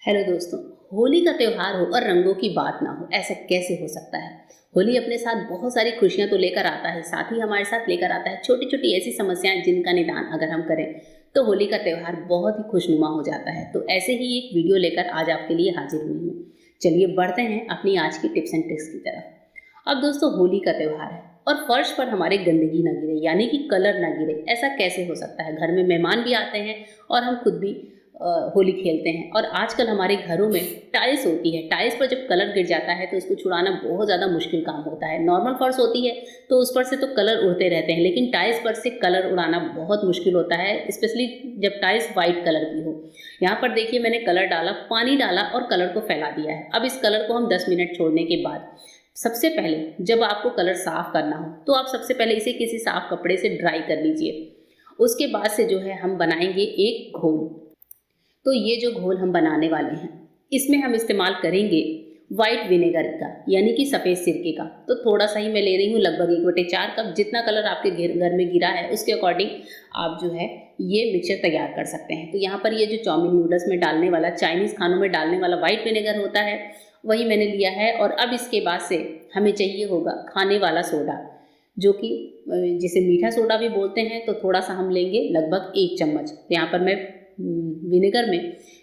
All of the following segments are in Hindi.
हेलो दोस्तों। होली का त्यौहार हो और रंगों की बात ना हो, ऐसा कैसे हो सकता है। होली अपने साथ बहुत सारी खुशियां तो लेकर आता है, साथ ही हमारे साथ लेकर आता है छोटी छोटी ऐसी समस्याएं जिनका निदान अगर हम करें तो होली का त्यौहार बहुत ही खुशनुमा हो जाता है। तो ऐसे ही एक वीडियो लेकर आज आपके लिए हाजिर हुई हूँ। चलिए बढ़ते हैं अपनी आज की टिप्स एंड ट्रिक्स की तरफ। अब दोस्तों, होली का त्यौहार है और फर्श पर हमारे गंदगी ना गिरे, यानी कि कलर ना गिरे, ऐसा कैसे हो सकता है। घर में मेहमान भी आते हैं और हम खुद भी होली खेलते हैं। और आजकल हमारे घरों में टाइल्स होती है, टाइल्स पर जब कलर गिर जाता है तो उसको छुड़ाना बहुत ज़्यादा मुश्किल काम होता है। नॉर्मल फर्श होती है तो उस पर से तो कलर उड़ते रहते हैं, लेकिन टाइल्स पर से कलर उड़ाना बहुत मुश्किल होता है, स्पेशली जब टाइल्स वाइट कलर की हो। यहाँ पर देखिए, मैंने कलर डाला, पानी डाला और कलर को फैला दिया है। अब इस कलर को हम 10 मिनट छोड़ने के बाद सबसे पहले जब आपको कलर साफ करना हो तो आप सबसे पहले इसे किसी साफ कपड़े से ड्राई कर लीजिए। उसके बाद से जो है हम बनाएंगे एक घोल। तो ये जो घोल हम बनाने वाले हैं, इसमें हम इस्तेमाल करेंगे वाइट विनेगर का, यानी कि सफ़ेद सिरके का। तो थोड़ा सा ही मैं ले रही हूँ, लगभग 1/4 कप। जितना कलर आपके घर में गिरा है उसके अकॉर्डिंग आप जो है ये मिक्सचर तैयार कर सकते हैं। तो यहाँ पर ये जो चाउमीन नूडल्स में डालने वाला, चाइनीज़ खानों में डालने वाला वाइट विनेगर होता है, वही मैंने लिया है। और अब इसके बाद से हमें चाहिए होगा खाने वाला सोडा, जो कि जिसे मीठा सोडा भी बोलते हैं। तो थोड़ा सा हम लेंगे, लगभग 1 चम्मच। यहाँ पर मैं विनेगर में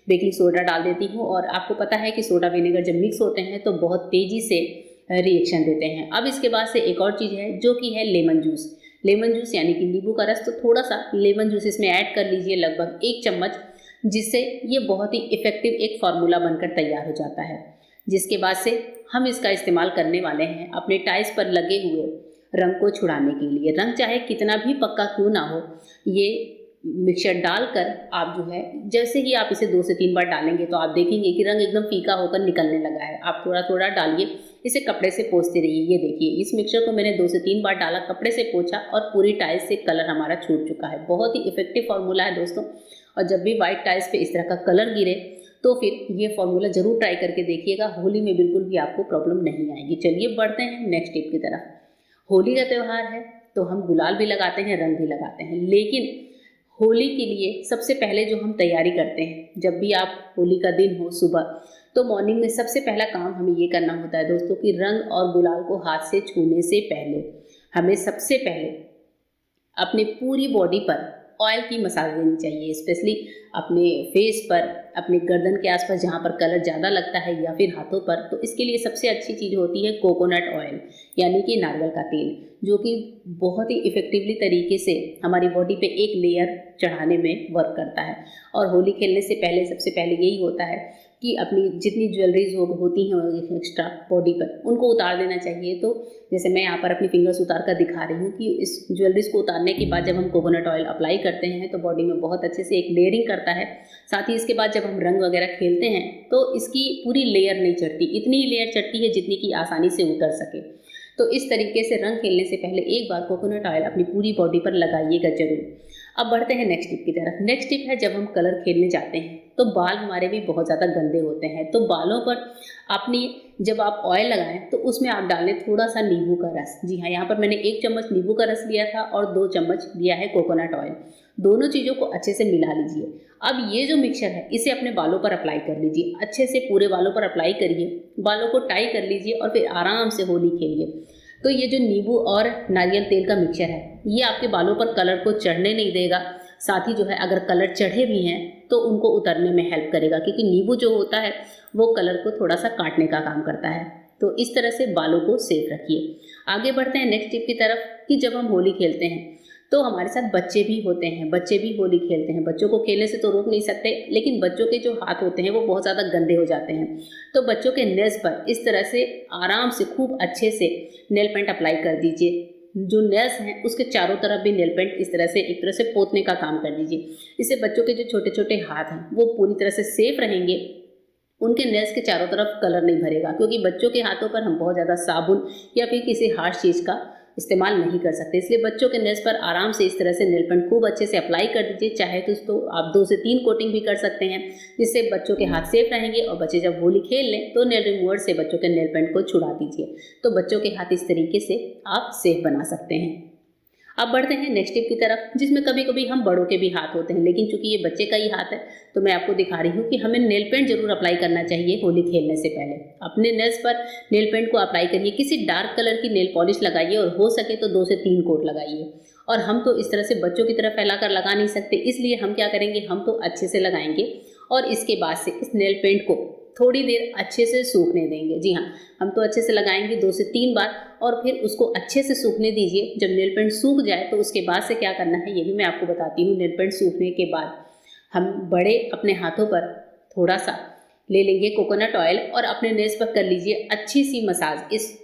बेकिंग सोडा डाल देती हूँ। और आपको पता है कि सोडा विनेगर जब मिक्स होते हैं तो बहुत तेज़ी से रिएक्शन देते हैं। अब इसके बाद से एक और चीज़ है जो कि है लेमन जूस। लेमन जूस यानी कि नींबू का रस। तो थोड़ा सा लेमन जूस इसमें ऐड कर लीजिए, लगभग 1 चम्मच, जिससे ये बहुत ही इफ़ेक्टिव एक फार्मूला बनकर तैयार हो जाता है। जिसके बाद से हम इसका इस्तेमाल करने वाले हैं अपने टाइल्स पर लगे हुए रंग को छुड़ाने के लिए। रंग चाहे कितना भी पक्का क्यों ना हो, ये मिक्सचर डालकर आप जो है, जैसे ही आप इसे 2 से 3 बार डालेंगे तो आप देखेंगे कि रंग एकदम फीका होकर निकलने लगा है। आप थोड़ा थोड़ा डालिए, इसे कपड़े से पोंछते रहिए। ये देखिए, इस मिक्सचर को मैंने 2 से 3 बार डाला, कपड़े से पोंछा और पूरी टाइल्स से कलर हमारा छूट चुका है। बहुत ही इफेक्टिव फार्मूला है दोस्तों। और जब भी वाइट टाइल्स पे इस तरह का कलर गिरे तो फिर ये फार्मूला जरूर ट्राई करके देखिएगा। होली में बिल्कुल भी आपको प्रॉब्लम नहीं आएगी। चलिए बढ़ते हैं नेक्स्ट टिप की तरफ। होली का त्यौहार है तो हम गुलाल भी लगाते हैं, रंग भी लगाते हैं, लेकिन होली के लिए सबसे पहले जो हम तैयारी करते हैं, जब भी आप होली का दिन हो सुबह, तो मॉर्निंग में सबसे पहला काम हमें ये करना होता है दोस्तों कि रंग और गुलाल को हाथ से छूने से पहले हमें सबसे पहले अपने पूरी बॉडी पर ऑयल की मसाज देनी चाहिए, स्पेशली अपने फेस पर, अपने गर्दन के आसपास जहाँ पर कलर ज़्यादा लगता है, या फिर हाथों पर। तो इसके लिए सबसे अच्छी चीज़ होती है कोकोनट ऑयल, यानी कि नारियल का तेल, जो कि बहुत ही इफ़ेक्टिवली तरीके से हमारी बॉडी पे एक लेयर चढ़ाने में वर्क करता है। और होली खेलने से पहले सबसे पहले यही होता है कि अपनी जितनी ज्वेलरीज होती हैं एक्स्ट्रा बॉडी पर, उनको उतार देना चाहिए। तो जैसे मैं यहाँ पर अपनी फिंगर्स उतार कर दिखा रही हूँ कि इस ज्वेलरीज को उतारने के बाद जब हम कोकोनट ऑयल अप्लाई करते हैं तो बॉडी में बहुत अच्छे से एक लेयरिंग करता है। साथ ही इसके बाद जब हम रंग वगैरह खेलते हैं तो इसकी पूरी लेयर नहीं चढ़ती, इतनी लेयर चढ़ती है जितनी कि आसानी से उतर सके। तो इस तरीके से रंग खेलने से पहले एक बार कोकोनट ऑयल अपनी पूरी बॉडी पर लगाइएगा जरूर। अब बढ़ते हैं नेक्स्ट टिप की तरफ। नेक्स्ट टिप है, जब हम कलर खेलने जाते हैं तो बाल हमारे भी बहुत ज़्यादा गंदे होते हैं। तो बालों पर अपनी जब आप ऑयल लगाएं तो उसमें आप डालें थोड़ा सा नींबू का रस। जी हाँ, यहाँ पर मैंने 1 चम्मच नींबू का रस लिया था और 2 चम्मच लिया है कोकोनट ऑयल। दोनों चीज़ों को अच्छे से मिला लीजिए। अब ये जो मिक्सचर है इसे अपने बालों पर अप्लाई कर लीजिए, अच्छे से पूरे बालों पर अप्लाई करिए, बालों को टाई कर लीजिए और फिर आराम से होली खेलिए। तो ये जो नींबू और नारियल तेल का मिक्सचर है, ये आपके बालों पर कलर को चढ़ने नहीं देगा। साथ ही जो है, अगर कलर चढ़े भी हैं तो उनको उतरने में हेल्प करेगा, क्योंकि नींबू जो होता है वो कलर को थोड़ा सा काटने का काम करता है। तो इस तरह से बालों को सेफ रखिए। आगे बढ़ते हैं नेक्स्ट टिप की तरफ कि जब हम होली खेलते हैं तो हमारे साथ बच्चे भी होते हैं, बच्चे भी होली खेलते हैं। बच्चों को खेलने से तो रोक नहीं सकते, लेकिन बच्चों के जो हाथ होते हैं वो बहुत ज़्यादा गंदे हो जाते हैं। तो बच्चों के नेल्स पर इस तरह से आराम से खूब अच्छे से नेल पेंट अप्लाई कर दीजिए। जो नेल्स हैं उसके चारों तरफ भी नेल पेंट इस तरह से एक तरह से पोतने का काम कर दीजिए। इससे बच्चों के जो छोटे छोटे हाथ हैं वो पूरी तरह से सेफ रहेंगे, उनके नेल्स के चारों तरफ कलर नहीं भरेगा। क्योंकि बच्चों के हाथों पर हम बहुत ज़्यादा साबुन या फिर किसी हार्श चीज़ का इस्तेमाल नहीं कर सकते, इसलिए बच्चों के नेल्स पर आराम से इस तरह से नेल पेंट खूब अच्छे से अप्लाई कर दीजिए। चाहे तो आप 2 से 3 कोटिंग भी कर सकते हैं, जिससे बच्चों के हाथ सेफ रहेंगे। और बच्चे जब होली खेल लें तो नेल रिमूवर से बच्चों के नेल पेंट को छुड़ा दीजिए। तो बच्चों के हाथ इस तरीके से आप सेफ बना सकते हैं। अब बढ़ते हैं नेक्स्ट टिप की तरफ, जिसमें कभी कभी हम बड़ों के भी हाथ होते हैं, लेकिन चूंकि ये बच्चे का ही हाथ है तो मैं आपको दिखा रही हूँ कि हमें नेल पेंट जरूर अप्लाई करना चाहिए होली खेलने से पहले। अपने नेल्स पर नेल पेंट को अप्लाई करिए, किसी डार्क कलर की नेल पॉलिश लगाइए और हो सके तो 2 से 3 कोट लगाइए। और हम तो इस तरह से बच्चों की तरह फैला कर लगा नहीं सकते, इसलिए हम क्या करेंगे, हम तो अच्छे से लगाएंगे और इसके बाद से इस नेल पेंट को थोड़ी देर अच्छे से सूखने देंगे। जी हाँ, हम तो अच्छे से लगाएंगे 2 से 3 बार और फिर उसको अच्छे से सूखने दीजिए। जब नेल पेंट सूख जाए तो उसके बाद से क्या करना है ये भी मैं आपको बताती हूँ। नेल पेंट सूखने के बाद हम बड़े अपने हाथों पर थोड़ा सा ले लेंगे कोकोनट ऑयल और अपने नेल्स पर कर लीजिए अच्छी सी मसाज। इस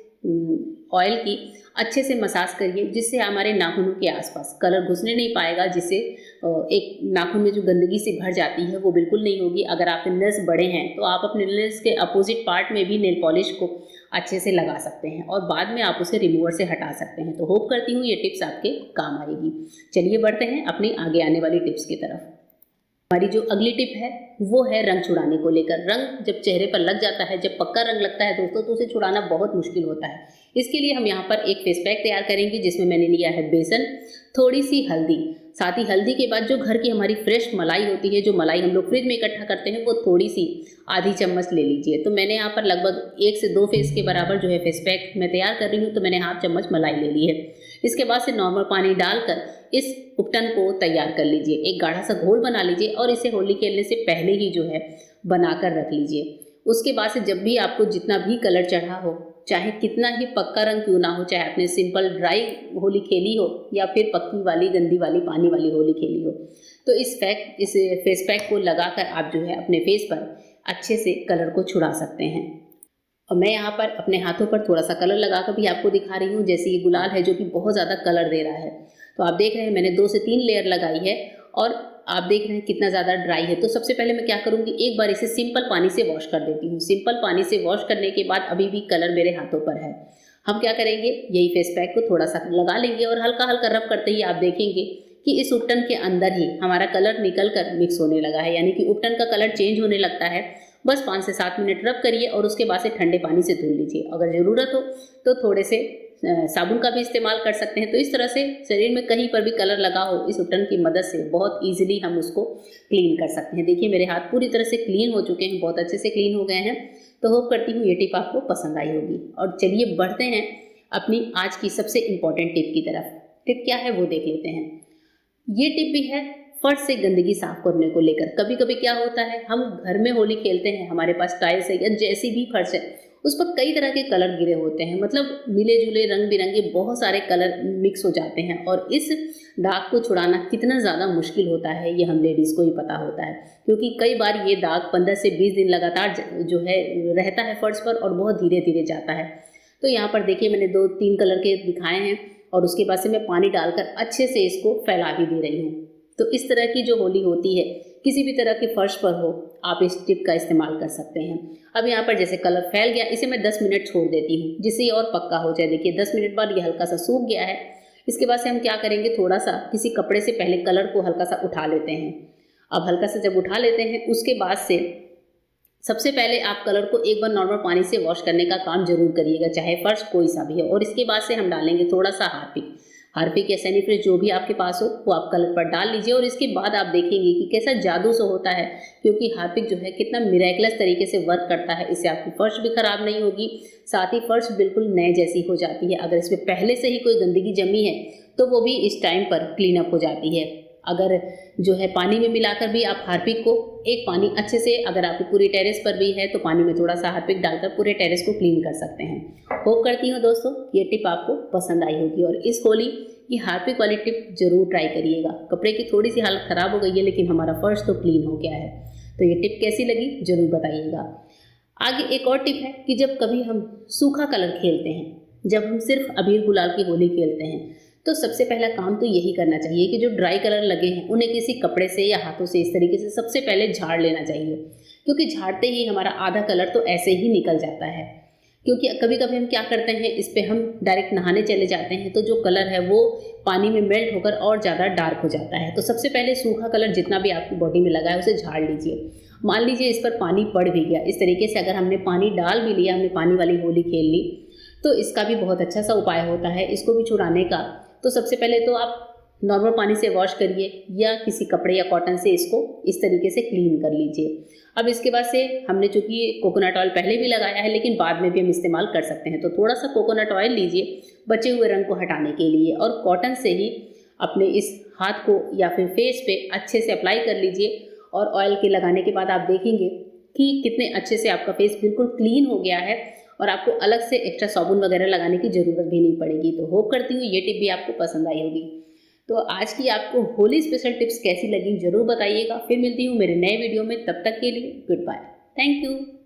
ऑयल की अच्छे से मसाज करिए, जिससे हमारे नाखूनों के आसपास कलर घुसने नहीं पाएगा, जिससे एक नाखून में जो गंदगी सी भर जाती है वो बिल्कुल नहीं होगी। अगर आपके नेल्स बड़े हैं तो आप अपने नेल्स के अपोजिट पार्ट में भी नेल पॉलिश को अच्छे से लगा सकते हैं और बाद में आप उसे रिमूवर से हटा सकते हैं। तो होप करती हूँ ये टिप्स आपके काम आएगी। चलिए बढ़ते हैं अपनी आगे आने वाली टिप्स की तरफ। हमारी जो अगली टिप है वो है रंग छुड़ाने को लेकर। रंग जब चेहरे पर लग जाता है, जब पक्का रंग लगता है दोस्तों, तो उसे छुड़ाना बहुत मुश्किल होता है। इसके लिए हम यहाँ पर एक फेस पैक तैयार करेंगे, जिसमें मैंने लिया है बेसन, थोड़ी सी हल्दी, साथ ही हल्दी के बाद जो घर की हमारी फ्रेश मलाई होती है, जो मलाई हम लोग फ्रिज में इकट्ठा करते हैं, वो थोड़ी सी आधी चम्मच ले लीजिए। तो मैंने यहाँ पर लगभग 1 से 2 फेस के बराबर जो है फेस पैक मैं तैयार कर रही हूँ, तो मैंने हाफ चम्मच मलाई ले ली है। इसके बाद से नॉर्मल पानी डालकर इस उपटन को तैयार कर लीजिए। एक गाढ़ा सा घोल बना लीजिए और इसे होली खेलने से पहले ही जो है बनाकर रख लीजिए। उसके बाद से जब भी आपको जितना भी कलर चढ़ा हो, चाहे कितना ही पक्का रंग क्यों ना हो, चाहे आपने सिंपल ड्राई होली खेली हो या फिर पक्की वाली गंदी वाली पानी वाली होली खेली हो, तो इस फेस पैक को लगाकर आप जो है अपने फेस पर अच्छे से कलर को छुड़ा सकते हैं। और मैं यहाँ पर अपने हाथों पर थोड़ा सा कलर लगाकर भी आपको दिखा रही हूँ। जैसे ये गुलाल है जो कि बहुत ज़्यादा कलर दे रहा है, तो आप देख रहे हैं मैंने 2 से 3 लेयर लगाई है और आप देख रहे हैं कितना ज़्यादा ड्राई है। तो सबसे पहले मैं क्या करूँगी, एक बार इसे सिंपल पानी से वॉश कर देती हूँ। सिंपल पानी से वॉश करने के बाद अभी भी कलर मेरे हाथों पर है। हम क्या करेंगे, यही फेस पैक को थोड़ा सा लगा लेंगे और हल्का हल्का रब करते ही आप देखेंगे कि इस उपटन के अंदर ही हमारा कलर निकल कर मिक्स होने लगा है, यानी कि उपटन का कलर चेंज होने लगता है। बस 5 से 7 मिनट रब करिए और उसके बाद से ठंडे पानी से धुल लीजिए। अगर ज़रूरत हो तो थोड़े से साबुन का भी इस्तेमाल कर सकते हैं। तो इस तरह से शरीर में कहीं पर भी कलर लगा हो, इस उपटन की मदद से बहुत ईजिली हम उसको क्लीन कर सकते हैं। देखिए मेरे हाथ पूरी तरह से क्लीन हो चुके हैं, बहुत अच्छे से क्लीन हो गए हैं। तो होप करती हूँ ये टिप आपको पसंद आई होगी। और चलिए बढ़ते हैं अपनी आज की सबसे इम्पॉर्टेंट टिप की तरफ। टिप क्या है वो देख लेते हैं। ये टिप भी है फर्श से गंदगी साफ करने को लेकर। कभी कभी क्या होता है, हम घर में होली खेलते हैं, हमारे पास टाइल्स है या जैसी भी फर्श है, उस पर कई तरह के कलर गिरे होते हैं, मतलब मिले जुले रंग बिरंगे बहुत सारे कलर मिक्स हो जाते हैं। और इस दाग को छुड़ाना कितना ज़्यादा मुश्किल होता है ये हम लेडीज़ को ही पता होता है, क्योंकि कई बार ये दाग 15 से 20 दिन लगातार जो है रहता है फर्श पर और बहुत धीरे धीरे जाता है। तो यहाँ पर देखिए मैंने 2-3 कलर के दिखाए हैं और उसके बाद से मैं पानी डालकर अच्छे से इसको फैला भी दे रही हूँ। तो इस तरह की जो होली होती है, किसी भी तरह के फर्श पर हो, आप इस टिप का इस्तेमाल कर सकते हैं। अब यहाँ पर जैसे कलर फैल गया, इसे मैं 10 मिनट छोड़ देती हूँ जिससे ये और पक्का हो जाए। देखिए 10 मिनट बाद ये हल्का सा सूख गया है। इसके बाद से हम क्या करेंगे, थोड़ा सा किसी कपड़े से पहले कलर को हल्का सा उठा लेते हैं। अब हल्का सा जब उठा लेते हैं, उसके बाद से सबसे पहले आप कलर को एक बार नॉर्मल पानी से वॉश करने का काम जरूर करिएगा, चाहे फर्श कोई सा भी हो। और इसके बाद से हम डालेंगे थोड़ा सा हार्पिक या सैनिफ्रेश जो भी आपके पास हो वो आप कलर पर डाल लीजिए। और इसके बाद आप देखेंगे कि कैसा जादू सा होता है, क्योंकि हार्पिक जो है कितना मिरेकलस तरीके से वर्क करता है। इससे आपकी फर्श भी खराब नहीं होगी, साथ ही फर्श बिल्कुल नए जैसी हो जाती है। अगर इसमें पहले से ही कोई गंदगी जमी है तो वो भी इस टाइम पर क्लीन अप हो जाती है। अगर जो है पानी में मिलाकर भी आप हार्पिक को एक पानी अच्छे से, अगर आपकी पूरी टेरेस पर भी है तो पानी में थोड़ा सा हार्पिक डालकर पूरे टेरेस को क्लीन कर सकते हैं। होप करती हूँ दोस्तों ये टिप आपको पसंद आई होगी और इस होली ये हार्पिक वाली टिप जरूर ट्राई करिएगा। कपड़े की थोड़ी सी हालत ख़राब हो गई है लेकिन हमारा फर्श तो क्लीन हो गया है। तो ये टिप कैसी लगी जरूर बताइएगा। आगे एक और टिप है कि जब कभी हम सूखा कलर खेलते हैं, जब हम सिर्फ अबीर गुलाल की होली खेलते हैं, तो सबसे पहला काम तो यही करना चाहिए कि जो ड्राई कलर लगे हैं उन्हें किसी कपड़े से या हाथों से इस तरीके से सबसे पहले झाड़ लेना चाहिए, क्योंकि झाड़ते ही हमारा आधा कलर तो ऐसे ही निकल जाता है। क्योंकि कभी कभी हम क्या करते हैं, इस पे हम डायरेक्ट नहाने चले जाते हैं तो जो कलर है वो पानी में मेल्ट होकर और ज़्यादा डार्क हो जाता है। तो सबसे पहले सूखा कलर जितना भी आपकी बॉडी में लगा है उसे झाड़ लीजिए। मान लीजिए इस पर पानी पड़ भी गया, इस तरीके से अगर हमने पानी डाल भी लिया, हमने पानी वाली होली खेल ली, तो इसका भी बहुत अच्छा सा उपाय होता है इसको भी छुड़ाने का। तो सबसे पहले तो आप नॉर्मल पानी से वॉश करिए या किसी कपड़े या कॉटन से इसको इस तरीके से क्लीन कर लीजिए। अब इसके बाद से हमने चूँकि कोकोनट ऑयल पहले भी लगाया है लेकिन बाद में भी हम इस्तेमाल कर सकते हैं, तो थोड़ा सा कोकोनट ऑयल लीजिए बचे हुए रंग को हटाने के लिए और कॉटन से ही अपने इस हाथ को या फिर फेस पे अच्छे से अप्लाई कर लीजिए। और ऑयल के लगाने के बाद आप देखेंगे कि कितने अच्छे से आपका फेस बिल्कुल क्लीन हो गया है और आपको अलग से एक्स्ट्रा साबुन वगैरह लगाने की ज़रूरत भी नहीं पड़ेगी। तो होप करती हूँ ये टिप भी आपको पसंद आई होगी। तो आज की आपको होली स्पेशल टिप्स कैसी लगी ज़रूर बताइएगा। फिर मिलती हूँ मेरे नए वीडियो में, तब तक के लिए गुड बाय। Thank you.